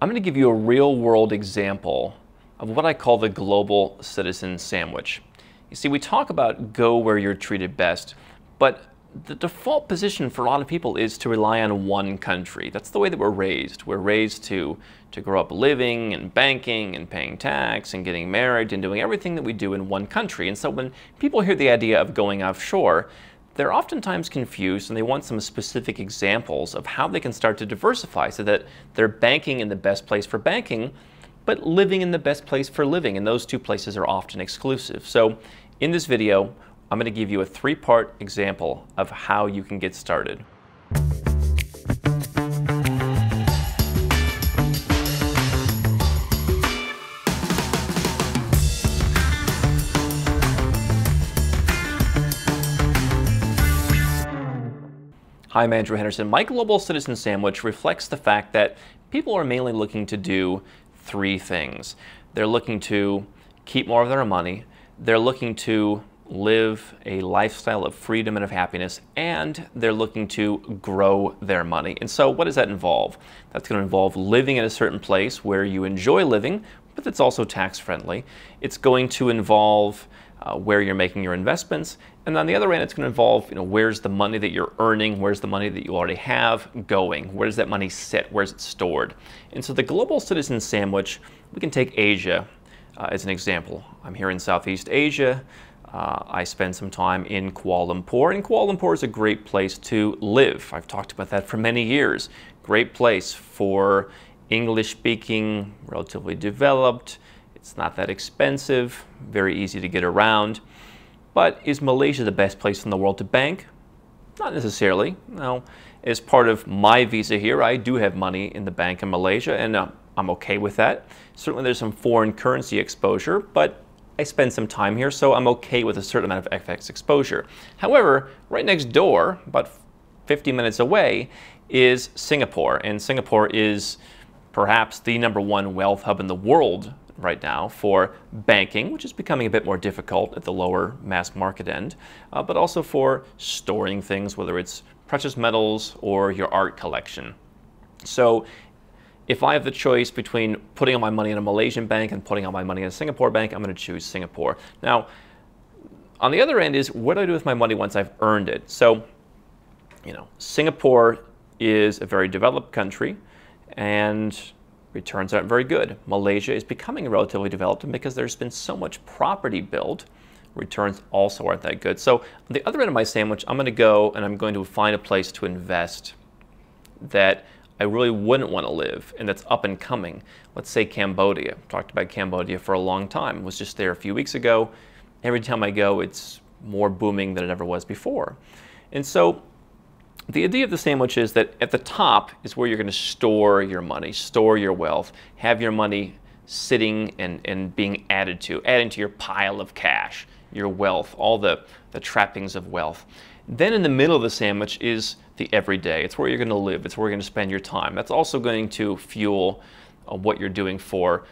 I'm going to give you a real-world example of what I call the global citizen sandwich. You see, we talk about go where you're treated best, but the default position for a lot of people is to rely on one country. That's the way that we're raised. We're raised to grow up living and banking and paying tax and getting married and doing everything that we do in one country. And so when people hear the idea of going offshore, they're oftentimes confused and they want some specific examples of how they can start to diversify so that they're banking in the best place for banking, but living in the best place for living. And those two places are often exclusive. So in this video, I'm going to give you a three-part example of how you can get started. Hi, I'm Andrew Henderson. My global citizen sandwich reflects the fact that people are mainly looking to do three things. They're looking to keep more of their money, they're looking to live a lifestyle of freedom and of happiness, and they're looking to grow their money. And so what does that involve? That's going to involve living in a certain place where you enjoy living, but it's also tax friendly. It's going to involve where you're making your investments, and on the other end, it's going to involve, where's the money that you're earning, where's the money that you already have going, where does that money sit, where's it stored? And so the global citizen sandwich, we can take Asia as an example. I'm here in Southeast Asia. I spend some time in Kuala Lumpur, and Kuala Lumpur is a great place to live. I've talked about that for many years. Great place for English-speaking, relatively developed. It's not that expensive, very easy to get around. But is Malaysia the best place in the world to bank? Not necessarily. No. As part of my visa here, I do have money in the bank in Malaysia, and I'm okay with that. Certainly there's some foreign currency exposure, but I spend some time here, so I'm okay with a certain amount of FX exposure. However, right next door, about 50 minutes away, is Singapore. And Singapore is perhaps the #1 wealth hub in the world right now for banking, which is becoming a bit more difficult at the lower mass market end, but also for storing things, whether it's precious metals or your art collection. So if I have the choice between putting all my money in a Malaysian bank and putting all my money in a Singapore bank, I'm going to choose Singapore. Now, on the other end is, what do I do with my money once I've earned it? So, Singapore is a very developed country, and returns aren't very good. Malaysia is becoming relatively developed, and because there's been so much property built, returns also aren't that good. So on the other end of my sandwich, I'm going to go and I'm going to find a place to invest that I really wouldn't want to live and that's up and coming. Let's say Cambodia. I've talked about Cambodia for a long time. I was just there a few weeks ago. Every time I go, it's more booming than it ever was before. And so the idea of the sandwich is that at the top is where you're going to store your money, store your wealth, have your money sitting and being adding to your pile of cash, your wealth, all the trappings of wealth. Then in the middle of the sandwich is the everyday. It's where you're going to live. It's where you're going to spend your time. That's also going to fuel what you're doing for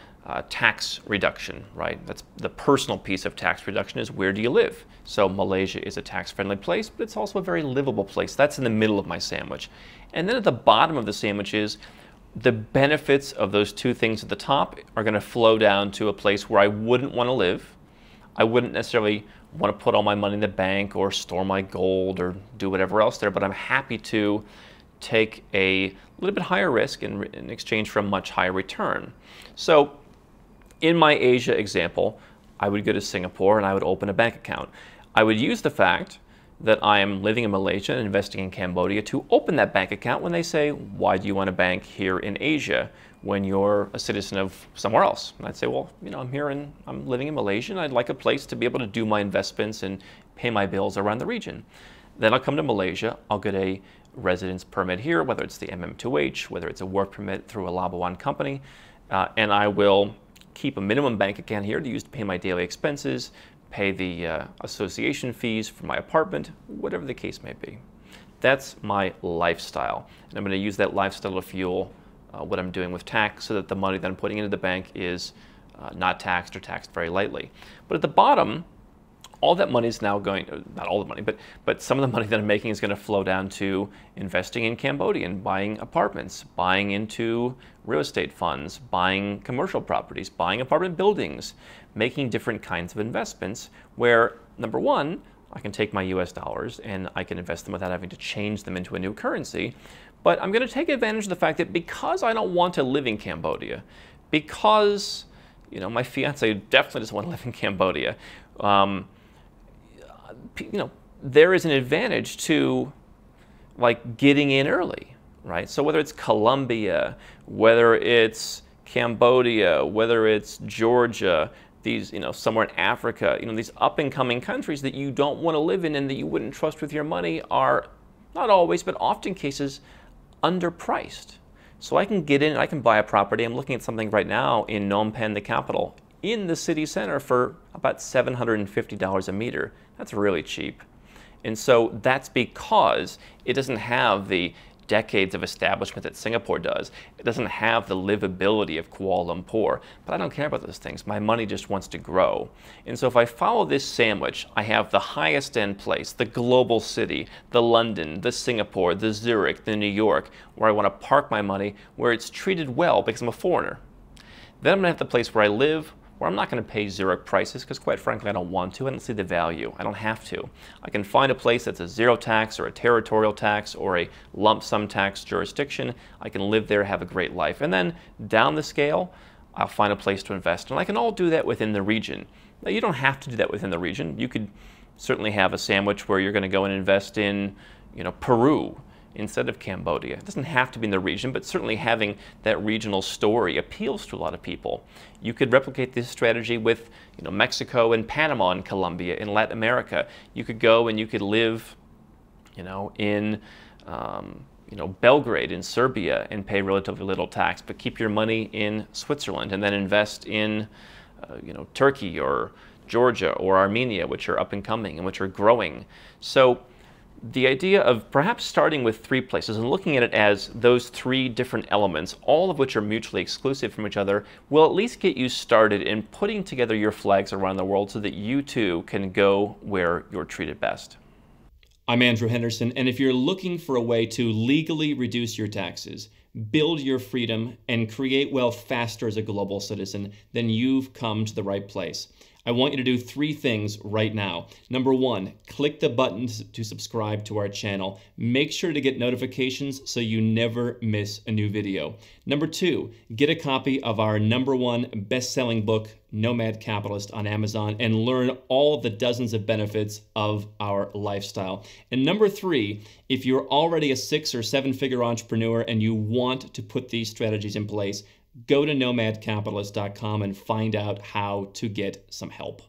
tax reduction, right? That's the personal piece of tax reduction, is where do you live? So Malaysia is a tax-friendly place, but it's also a very livable place. That's in the middle of my sandwich. And then at the bottom of the sandwich is the benefits of those two things at the top are going to flow down to a place where I wouldn't want to live. I wouldn't necessarily want to put all my money in the bank or store my gold or do whatever else there, but I'm happy to take a little bit higher risk in exchange for a much higher return. So in my Asia example, I would go to Singapore and I would open a bank account. I would use the fact that I am living in Malaysia and investing in Cambodia to open that bank account when they say, why do you want to bank here in Asia when you're a citizen of somewhere else? And I'd say, well, I'm here and I'm living in Malaysia and I'd like a place to be able to do my investments and pay my bills around the region. Then I'll come to Malaysia, I'll get a residence permit here, whether it's the MM2H, whether it's a work permit through a Labuan company, and I will keep a minimum bank account here to use to pay my daily expenses, pay the association fees for my apartment, whatever the case may be. That's my lifestyle. And I'm going to use that lifestyle to fuel what I'm doing with tax so that the money that I'm putting into the bank is not taxed or taxed very lightly. But at the bottom all that money is now going, not all the money, but some of the money that I'm making is going to flow down to investing in Cambodia and buying apartments, buying into real estate funds, buying commercial properties, buying apartment buildings, making different kinds of investments where, number one, I can take my US dollars and I can invest them without having to change them into a new currency. But I'm going to take advantage of the fact that because I don't want to live in Cambodia, because my fiance definitely doesn't want to live in Cambodia, there is an advantage to like getting in early, right? So whether it's Colombia, whether it's Cambodia, whether it's Georgia, these, somewhere in Africa, these up and coming countries that you don't want to live in and that you wouldn't trust with your money are not always, but often cases underpriced. So I can get in, I can buy a property. I'm looking at something right now in Phnom Penh, the capital, in the city center for about $750 a meter. That's really cheap. And so that's because it doesn't have the decades of establishment that Singapore does. It doesn't have the livability of Kuala Lumpur, but I don't care about those things. My money just wants to grow. And so if I follow this sandwich, I have the highest end place, the global city, the London, the Singapore, the Zurich, the New York, where I want to park my money, where it's treated well because I'm a foreigner. Then I'm going to have the place where I live, where I'm not going to pay Zurich prices because quite frankly I don't want to. I don't see the value. I don't have to. I can find a place that's a zero tax or a territorial tax or a lump sum tax jurisdiction. I can live there, have a great life. And then down the scale, I'll find a place to invest. And I can all do that within the region. Now you don't have to do that within the region. You could certainly have a sandwich where you're going to go and invest in, Peru instead of Cambodia. It doesn't have to be in the region, but certainly having that regional story appeals to a lot of people. You could replicate this strategy with Mexico and Panama and Colombia in Latin America. You could go and you could live in Belgrade in Serbia and pay relatively little tax, but keep your money in Switzerland and then invest in Turkey or Georgia or Armenia, which are up and coming and which are growing. So the idea of perhaps starting with 3 places and looking at it as those 3 different elements, all of which are mutually exclusive from each other, will at least get you started in putting together your flags around the world so that you too can go where you're treated best. I'm Andrew Henderson, and if you're looking for a way to legally reduce your taxes, build your freedom, and create wealth faster as a global citizen, then you've come to the right place. I want you to do 3 things right now. Number 1, click the button to subscribe to our channel. Make sure to get notifications so you never miss a new video. Number 2, get a copy of our #1 best-selling book, Nomad Capitalist, on Amazon and learn all of the dozens of benefits of our lifestyle. And number 3, if you're already a 6- or 7-figure entrepreneur and you want to put these strategies in place, go to nomadcapitalist.com and find out how to get some help.